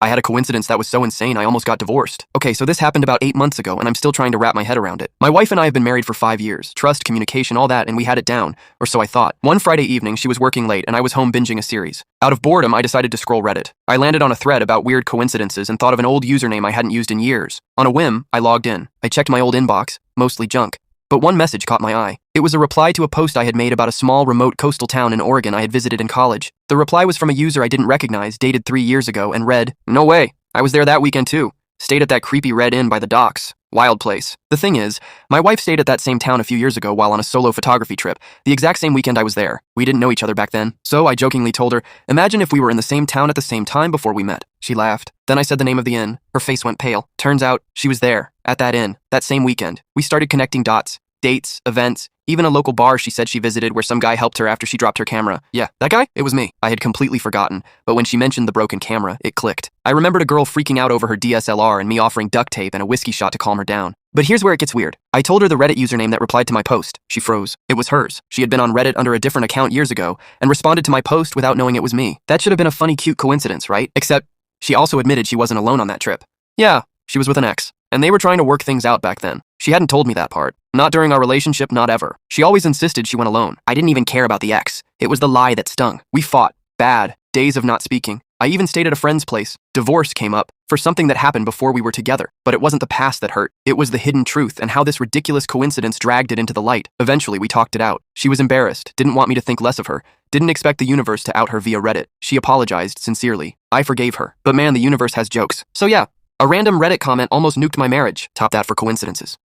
I had a coincidence that was so insane I almost got divorced. Okay, so this happened about 8 months ago, and I'm still trying to wrap my head around it. My wife and I have been married for 5 years. Trust, communication, all that, and we had it down. Or so I thought. One Friday evening, she was working late, and I was home binging a series. Out of boredom, I decided to scroll Reddit. I landed on a thread about weird coincidences and thought of an old username I hadn't used in years. On a whim, I logged in. I checked my old inbox, mostly junk. But one message caught my eye. It was a reply to a post I had made about a small, remote coastal town in Oregon I had visited in college. The reply was from a user I didn't recognize, dated 3 years ago, and read, "No way. I was there that weekend too. Stayed at that creepy Red Inn by the docks. Wild place." The thing is, my wife stayed at that same town a few years ago while on a solo photography trip, the exact same weekend I was there. We didn't know each other back then. So I jokingly told her, "Imagine if we were in the same town at the same time before we met." She laughed. Then I said the name of the inn. Her face went pale. Turns out, she was there, at that inn, that same weekend. We started connecting dots. Dates, events, even a local bar she said she visited where some guy helped her after she dropped her camera. Yeah, that guy? It was me. I had completely forgotten, but when she mentioned the broken camera, it clicked. I remembered a girl freaking out over her DSLR and me offering duct tape and a whiskey shot to calm her down. But here's where it gets weird. I told her the Reddit username that replied to my post. She froze. It was hers. She had been on Reddit under a different account years ago and responded to my post without knowing it was me. That should have been a funny, cute coincidence, right? Except, she also admitted she wasn't alone on that trip. Yeah, she was with an ex. And they were trying to work things out back then. She hadn't told me that part. Not during our relationship, not ever. She always insisted she went alone. I didn't even care about the ex. It was the lie that stung. We fought. Bad. Days of not speaking. I even stayed at a friend's place. Divorce came up for something that happened before we were together. But it wasn't the past that hurt. It was the hidden truth and how this ridiculous coincidence dragged it into the light. Eventually, we talked it out. She was embarrassed, didn't want me to think less of her, didn't expect the universe to out her via Reddit. She apologized sincerely. I forgave her. But man, the universe has jokes. So yeah, a random Reddit comment almost nuked my marriage. Top that for coincidences.